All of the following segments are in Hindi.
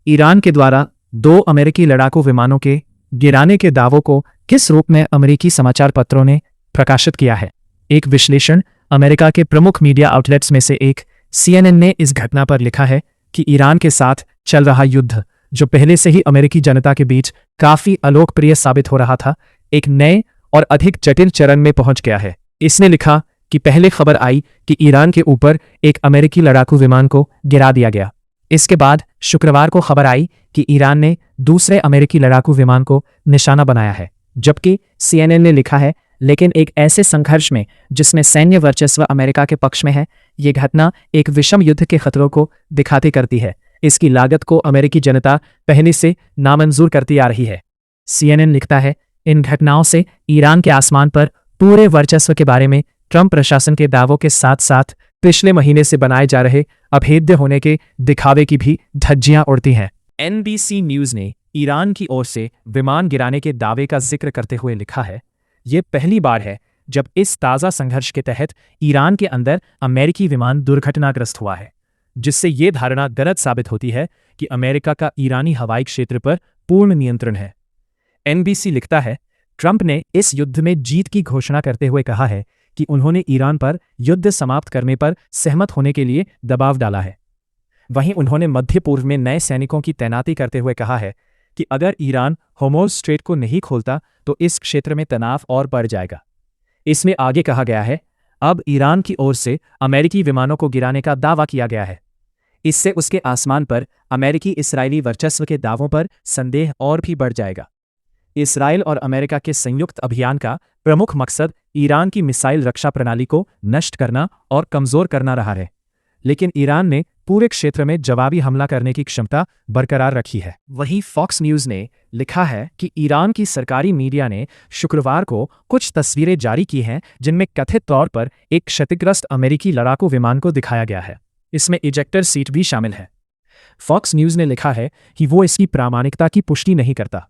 ईरान के द्वारा 2 अमेरिकी लड़ाकू विमानों के गिराने के दावों को किस रूप में अमेरिकी समाचार पत्रों ने प्रकाशित किया है। एक विश्लेषण अमेरिका के प्रमुख मीडिया आउटलेट्स में से एक CNN ने इस घटना पर लिखा है कि ईरान के साथ चल रहा युद्ध, जो पहले से ही अमेरिकी जनता के बीच काफी अलोकप्रिय साबित हो रहा था, एक नए और अधिक जटिल चरण में पहुंच गया है। इसने लिखा कि पहले खबर आई कि ईरान के ऊपर एक अमेरिकी लड़ाकू विमान को गिरा दिया गया। इसके बाद शुक्रवार को खबर आई कि ईरान ने दूसरे अमेरिकी लड़ाकू विमान को निशाना बनाया है, जबकि CNN ने लिखा है, लेकिन एक ऐसे संघर्ष में जिसमें सैन्य वर्चस्व अमेरिका के पक्ष में है, ये घटना एक विषम युद्ध के खतरों को दिखाती करती है। इसकी लागत को अमेरिकी जनता पहले से नामंजूर करती आ रही है। CNN लिखता है, इन घटनाओं से ईरान के आसमान पर पूरे वर्चस्व के बारे में ट्रंप प्रशासन के दावों के साथ साथ पिछले महीने से बनाए जा रहे अभेद्य होने के दिखावे की भी धज्जियां उड़ती हैं। NBC न्यूज ने ईरान की ओर से विमान गिराने के दावे का जिक्र करते हुए लिखा है, ये पहली बार है जब इस ताज़ा संघर्ष के तहत ईरान के अंदर अमेरिकी विमान दुर्घटनाग्रस्त हुआ है, जिससे ये धारणा गलत साबित होती है कि अमेरिका का ईरानी हवाई क्षेत्र पर पूर्ण नियंत्रण है। NBC लिखता है, ट्रंप ने इस युद्ध में जीत की घोषणा करते हुए कहा है कि उन्होंने ईरान पर युद्ध समाप्त करने पर सहमत होने के लिए दबाव डाला है। वहीं उन्होंने मध्य पूर्व में नए सैनिकों की तैनाती करते हुए कहा है कि अगर ईरान होर्मुज़ स्ट्रेट को नहीं खोलता तो इस क्षेत्र में तनाव और बढ़ जाएगा। इसमें आगे कहा गया है, अब ईरान की ओर से अमेरिकी विमानों को गिराने का दावा किया गया है। इससे उसके आसमान पर अमेरिकी इस्राएली वर्चस्व के दावों पर संदेह और भी बढ़ जाएगा। इसराइल और अमेरिका के संयुक्त अभियान का प्रमुख मकसद ईरान की मिसाइल रक्षा प्रणाली को नष्ट करना और कमजोर करना रहा है, लेकिन ईरान ने पूरे क्षेत्र में जवाबी हमला करने की क्षमता बरकरार रखी है। वहीं फॉक्स न्यूज ने लिखा है कि ईरान की सरकारी मीडिया ने शुक्रवार को कुछ तस्वीरें जारी की हैं जिनमें कथित तौर पर एक क्षतिग्रस्त अमेरिकी लड़ाकू विमान को दिखाया गया है। इसमें इजेक्टर सीट भी शामिल है। फॉक्स न्यूज ने लिखा है कि वो इसकी प्रामाणिकता की पुष्टि नहीं करता।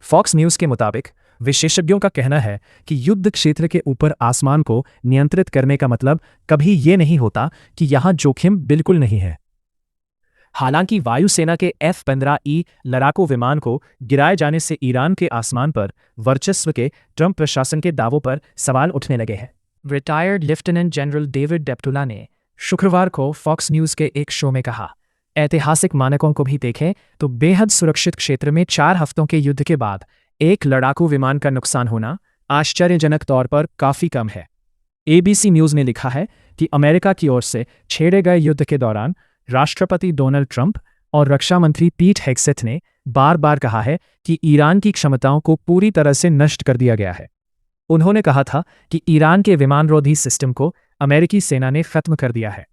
फॉक्स न्यूज के मुताबिक विशेषज्ञों का कहना है कि युद्ध क्षेत्र के ऊपर आसमान को नियंत्रित करने का मतलब कभी ये नहीं होता कि यहां जोखिम बिल्कुल नहीं है। हालांकि वायुसेना के F-15E लड़ाकू विमान को गिराए जाने से ईरान के आसमान पर वर्चस्व के ट्रंप प्रशासन के दावों पर सवाल उठने लगे हैं। रिटायर्ड लेफ्टिनेंट जनरल डेविड डेप्टुला ने शुक्रवार को फॉक्स न्यूज के एक शो में कहा, ऐतिहासिक मानकों को भी देखें तो बेहद सुरक्षित क्षेत्र में 4 हफ्तों के युद्ध के बाद एक लड़ाकू विमान का नुकसान होना आश्चर्यजनक तौर पर काफी कम है। ABC न्यूज ने लिखा है कि अमेरिका की ओर से छेड़े गए युद्ध के दौरान राष्ट्रपति डोनाल्ड ट्रंप और रक्षा मंत्री पीट हेगसेथ ने बार बार कहा है कि ईरान की क्षमताओं को पूरी तरह से नष्ट कर दिया गया है। उन्होंने कहा था कि ईरान के विमानरोधी सिस्टम को अमेरिकी सेना ने खत्म कर दिया है,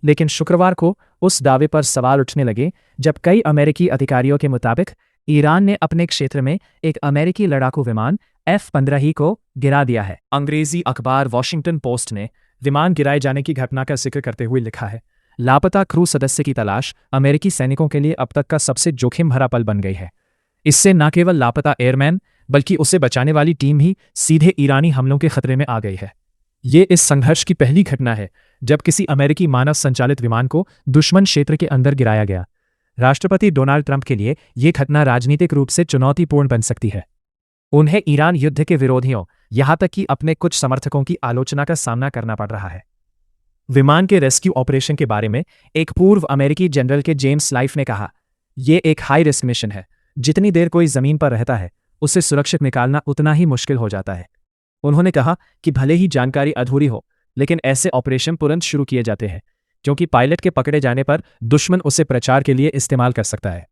लेकिन शुक्रवार को उस दावे पर सवाल उठने लगे जब कई अमेरिकी अधिकारियों के मुताबिक ईरान ने अपने क्षेत्र में एक अमेरिकी लड़ाकू विमान F-15E को गिरा दिया है। अंग्रेजी अखबार वॉशिंगटन पोस्ट ने विमान गिराए जाने की घटना का जिक्र करते हुए लिखा है, लापता क्रू सदस्य की तलाश अमेरिकी सैनिकों के लिए अब तक का सबसे जोखिम भरा पल बन गई है। इससे न केवल लापता एयरमैन बल्कि उसे बचाने वाली टीम ही सीधे ईरानी हमलों के खतरे में आ गई है। ये इस संघर्ष की पहली घटना है जब किसी अमेरिकी मानव संचालित विमान को दुश्मन क्षेत्र के अंदर गिराया गया। राष्ट्रपति डोनाल्ड ट्रंप के लिए यह घटना राजनीतिक रूप से चुनौतीपूर्ण बन सकती है। उन्हें ईरान युद्ध के विरोधियों, यहां तक कि अपने कुछ समर्थकों की आलोचना का सामना करना पड़ रहा है। विमान के रेस्क्यू ऑपरेशन के बारे में एक पूर्व अमेरिकी जनरल के जेम्स लाइफ ने कहा, यह एक हाई रिस्क मिशन है। जितनी देर कोई जमीन पर रहता है उसे सुरक्षित निकालना उतना ही मुश्किल हो जाता है। उन्होंने कहा कि भले ही जानकारी अधूरी हो, लेकिन ऐसे ऑपरेशन तुरंत शुरू किए जाते हैं क्योंकि पायलट के पकड़े जाने पर दुश्मन उसे प्रचार के लिए इस्तेमाल कर सकता है।